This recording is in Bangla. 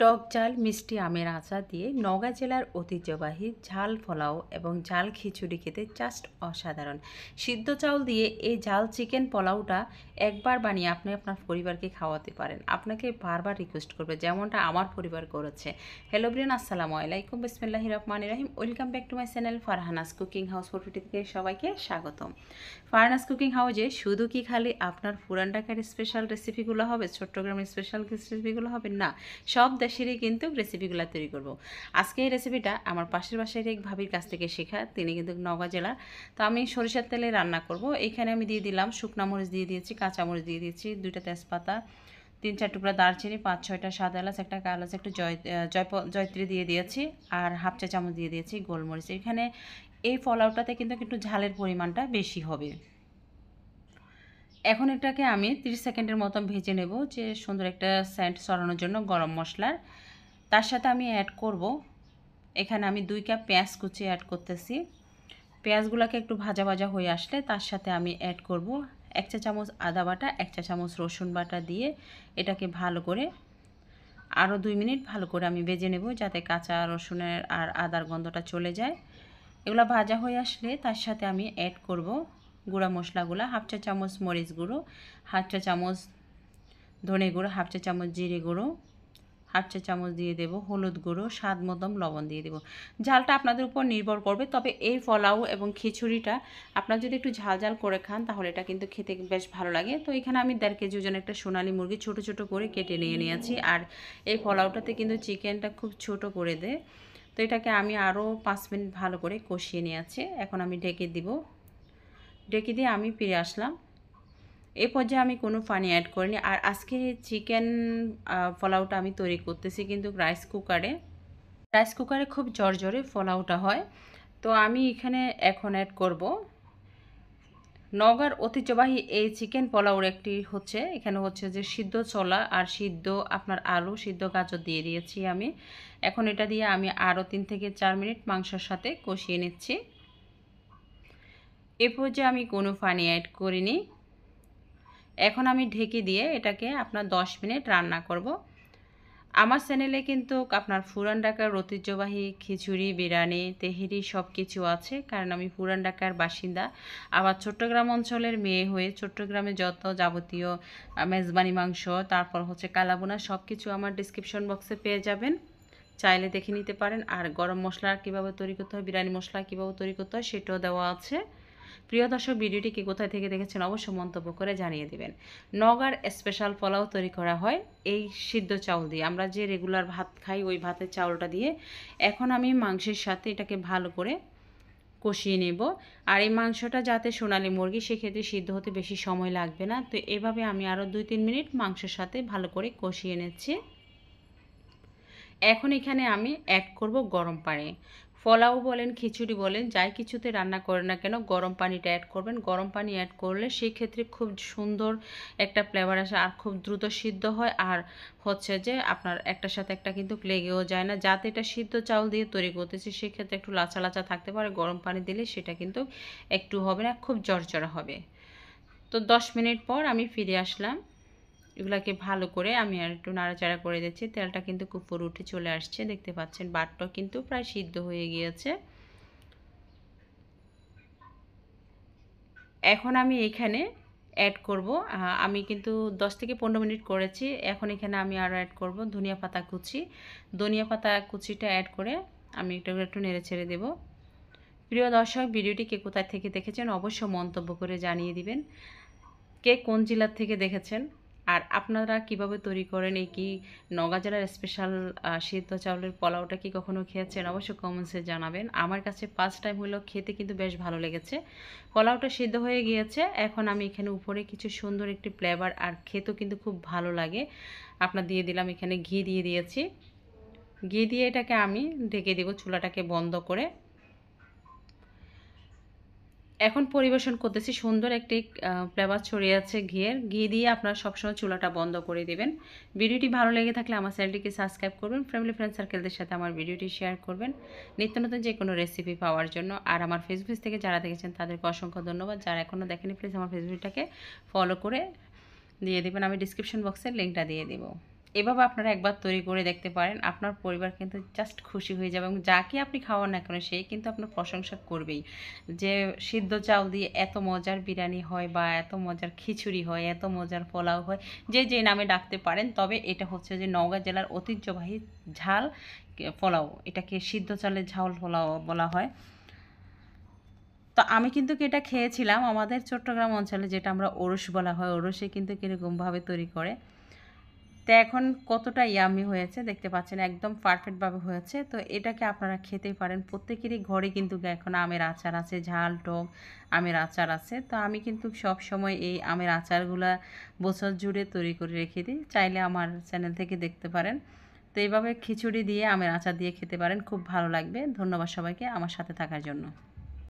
টক ঝাল মিষ্টি আমের আচার দিয়ে নওগাঁ জেলার ঐতিহ্যবাহী ঝাল পোলাও এবং ঝাল খিচুড়ি খেতে জাস্ট অসাধারণ। সিদ্ধ চাউল দিয়ে এই ঝাল চিকেন পোলাওটা একবার বানিয়ে আপনি আপনার পরিবারকে খাওয়াতে পারেন। আপনাকে বারবার রিকোয়েস্ট করবে, যেমনটা আমার পরিবার করেছে। হ্যালো ব্রিয়ান, আসসালামু আলাইকুম, বিসমিল্লাহির রহমানির রহিম। Welcome back to my channel Farhana's cooking house 40 থেকে সবাইকে স্বাগতম। ফারহানাস কুকিং হাউসে শুধু কি খালি আপনার পুরান ঢাকার স্পেশাল রেসিপিগুলো হবে, চট্টগ্রামের স্পেশাল রেসিপিগুলো হবে না, সব দেশেরই কিন্তু রেসিপিগুলো তৈরি করব। আজকে এই রেসিপিটা আমার পাশের বাসার এক ভাবির কাছ থেকে শেখা, তিনি কিন্তু নওগাঁ জেলার। তো আমি সরিষার তেলে রান্না করব। এখানে আমি দিয়ে দিলাম শুকনা মরিচ, দিয়ে দিয়েছি কাঁচামরিচ, দিয়ে দিয়েছি 2টা তেজপাতা, 3-4 টুকরা দারচিনি, 5-6টা সাদা এলাচ, একটা কালো এলাচ, একটু জয়ত্রী দিয়ে দিয়েছি, আর হাফ চা চামচ দিয়ে দিয়েছি গোলমরিচ। এখানে এই পোলাওটাতে কিন্তু একটু ঝালের পরিমাণটা বেশি হবে। এখন এটাকে আমি 30 সেকেন্ডের মতো ভেজে নেব, যে সুন্দর একটা সেন্ট ছড়ানোর জন্য গরম মশলার। তার সাথে আমি অ্যাড করব, এখানে আমি 2 কাপ পেঁয়াজ কুচি অ্যাড করতেছি। পেঁয়াজগুলোকে একটু ভাজা ভাজা হয়ে আসলে তার সাথে আমি অ্যাড করব 1 চা চামচ আদা বাটা, 1 চা চামচ রসুন বাটা দিয়ে এটাকে ভালো করে আরও 2 মিনিট ভালো করে আমি ভেজে নেব, যাতে কাঁচা রসুনের আর আদার গন্ধটা চলে যায়। এগুলো ভাজা হয়ে আসলে তার সাথে আমি অ্যাড করব গুঁড়া মশলাগুলো, হাফ চা চামচ মরিচ গুঁড়ো, হাফ চা চামচ ধনে গুঁড়ো, হাফ চা চামচ জিরে গুঁড়ো, হাফ চা চামচ দিয়ে দেব হলুদ গুঁড়ো, স্বাদ মতন লবণ দিয়ে দেব। ঝালটা আপনাদের উপর নির্ভর করবে, তবে এই পোলাও এবং খিচুড়িটা আপনারা যদি একটু ঝাল ঝাল করে খান তাহলে এটা কিন্তু খেতে বেশ ভালো লাগে। তো এখানে আমি 1.5 কেজি ওজন একটা সোনালী মুরগি ছোট ছোট করে কেটে নিয়ে নিয়েছি, আর এই পোলাওটাতে কিন্তু চিকেনটা খুব ছোট করে দেয়। তো এটাকে আমি আরও 5 মিনিট ভালো করে কষিয়ে নিয়েছি। এখন আমি ঢেকে দিব, ঢেকে দিয়ে আমি ফিরে আসলাম। এই পর্যায়ে আমি কোনো পানি অ্যাড করিনি। আর আজকে চিকেন পোলাওটা আমি তৈরি করতেছি কিন্তু রাইস কুকারে খুব জর্জরে পোলাওটা হয়। তো আমি এখানে এখন অ্যাড করব নওগাঁর ঐতিহ্যবাহী এই চিকেন পোলাওর একটি হচ্ছে, এখানে হচ্ছে যে সিদ্ধ ছোলা আর সিদ্ধ আপনার আলু, সিদ্ধ গাজর দিয়ে দিয়েছি আমি। এখন এটা দিয়ে আমি আরও 3 থেকে 4 মিনিট মাংসের সাথে কষিয়ে নিচ্ছি। এ পর্যায়ে আমি কোনো পানি অ্যাড করিনি। এখন আমি ঢেকে দিয়ে এটাকে আপনার 10 মিনিট রান্না করব। আমার চ্যানেলে কিন্তু আপনার পুরান ঢাকার ঐতিহ্যবাহী খিচুড়ি, বিরিয়ানি, তেহেরি সব কিছু আছে, কারণ আমি পুরান ঢাকার বাসিন্দা। আবার চট্টগ্রাম অঞ্চলের মেয়ে হয়ে চট্টগ্রামে যত যাবতীয় মেজবানি মাংস, তারপর হচ্ছে কালাবোনা, সব কিছু আমার ডিসক্রিপশন বক্সে পেয়ে যাবেন, চাইলে দেখে নিতে পারেন। আর গরম মশলা কীভাবে তৈরি করতে হয়, বিরিয়ানি মশলা কীভাবে তৈরি করতে হয় সেটাও দেওয়া আছে। প্রিয় দর্শক, ভিডিওটি কি কোথায় থেকে দেখেছেন অবশ্যই মন্তব্য করে জানিয়ে দেবেন। নওগাঁর স্পেশাল পোলাও তৈরি করা হয় এই সিদ্ধ চাউল দিয়ে, আমরা যে রেগুলার ভাত খাই ওই ভাতের চাউলটা দিয়ে। এখন আমি মাংসের সাথে এটাকে ভালো করে কষিয়ে নেব। আর এই মাংসটা যাতে সোনালী মুরগি, সেক্ষেত্রে সিদ্ধ হতে বেশি সময় লাগবে না। তো এভাবে আমি আরও 2-3 মিনিট মাংসের সাথে ভালো করে কষিয়ে নিচ্ছি। এখন এখানে আমি অ্যাড করব গরম পানি। পোলাও বলেন, খিচুড়ি বলেন, যাই কিছুতে রান্না করেন না কেন গরম পানিটা অ্যাড করবেন। গরম পানি অ্যাড করলে সেই ক্ষেত্রে খুব সুন্দর একটা ফ্লেভার আসে, আর খুব দ্রুত সিদ্ধ হয়, আর হচ্ছে যে আপনার একটার সাথে একটা কিন্তু লেগেও যায় না। যাতে এটা সিদ্ধ চাউল দিয়ে তৈরি করতেছি সেক্ষেত্রে একটু লাচা লাচা থাকতে পারে, গরম পানি দিলে সেটা কিন্তু একটু হবে না, খুব জড়জড়া হবে। তো 10 মিনিট পর আমি ফিরে আসলাম। এগুলাকে ভালো করে আমি আর একটু নাড়াচাড়া করে দিচ্ছি। তেলটা কিন্তু উপরে উঠে চলে আসছে, দেখতে পাচ্ছেন। বাটটা কিন্তু প্রায় সিদ্ধ হয়ে গিয়েছে। এখন আমি এখানে অ্যাড করব, আমি কিন্তু 10 থেকে 15 মিনিট করেছি। এখন এখানে আমি আরও অ্যাড করব ধনিয়া পাতা কুচি। ধনিয়া পাতা কুচিটা অ্যাড করে আমি একটু নেড়ে ছেড়ে দেবো। প্রিয় দর্শক, ভিডিওটি কে কোথায় থেকে দেখেছেন অবশ্যই মন্তব্য করে জানিয়ে দিবেন, কে কোন জেলার থেকে দেখেছেন, আর আপনারা কিভাবে তৈরি করেন। এই কি নওগাঁ জেলার স্পেশাল সিদ্ধ চাউলের পোলাওটা কি কখনো খেয়েছেন অবশ্যই কমেন্টসে জানাবেন। আমার কাছে ফার্স্ট টাইম হলো, খেতে কিন্তু বেশ ভালো লেগেছে। পোলাওটা সিদ্ধ হয়ে গিয়েছে। এখন আমি এখানে উপরে কিছু সুন্দর একটি ফ্লেভার, আর খেতেও কিন্তু খুব ভালো লাগে, আপনার দিয়ে দিলাম। এখানে ঘি দিয়ে দিয়েছি। ঘি দিয়ে এটাকে আমি ঢেকে দেব চুলাটাকে বন্ধ করে। এখন পরিবেশন করতেছি, সুন্দর একটি ফ্লেভার ছড়িয়ে আছে ঘিয়ের। ঘি দিয়ে আপনারা সবসময় চুলাটা বন্ধ করে দেবেন। ভিডিওটি ভালো লেগে থাকলে আমার চ্যানেলটিকে সাবস্ক্রাইব করবেন, ফ্যামিলি ফ্রেন্ড সার্কেলদের সাথে আমার ভিডিওটি শেয়ার করবেন নিত্য নতুন যে কোনো রেসিপি পাওয়ার জন্য। আর আমার ফেসবুক থেকে যারা দেখেছেন তাদেরকে অসংখ্য ধন্যবাদ। যারা এখনও দেখেনি প্লিজ আমার ফেসবুকটাকে ফলো করে দিয়ে দেবেন, আমি ডিসক্রিপশন বক্সের লিঙ্কটা দিয়ে দেবো। এভাবে আপনারা একবার তৈরি করে দেখতে পারেন, আপনার পরিবার কিন্তু জাস্ট খুশি হয়ে যাবে এবং যাকে আপনি খাওয়ান না কেন সেই কিন্তু আপনার প্রশংসা করবেই, যে সিদ্ধ চাল দিয়ে এত মজার বিরিয়ানি হয় বা এত মজার খিচুড়ি হয়, এত মজার পোলাও হয়, যে যে নামে ডাকতে পারেন। তবে এটা হচ্ছে যে নওগাঁ জেলার ঐতিহ্যবাহী ঝাল পোলাও, এটাকে সিদ্ধ চালের ঝাল পোলাও বলা হয়। তো আমি কিন্তু এটা খেয়েছিলাম আমাদের চট্টগ্রাম অঞ্চলে, যেটা আমরা ওরস বলা হয়, ওরসে কিন্তু কীরকমভাবে তৈরি করে। তো এখন কতটা ইয়ামি হয়েছে দেখতে পাচ্ছেন, একদম পারফেক্টভাবে হয়েছে। তো এটাকে আপনারা খেতেই পারেন, প্রত্যেকেরই ঘরে কিন্তু এখন আমের আচার আছে, ঝাল টক আমের আচার আছে। তো আমি কিন্তু সব সময় এই আমের আচারগুলা বছর জুড়ে তৈরি করে রেখে দিই, চাইলে আমার চ্যানেল থেকে দেখতে পারেন। তো এইভাবে খিচুড়ি দিয়ে আমের আচার দিয়ে খেতে পারেন, খুব ভালো লাগবে। ধন্যবাদ সবাইকে আমার সাথে থাকার জন্য।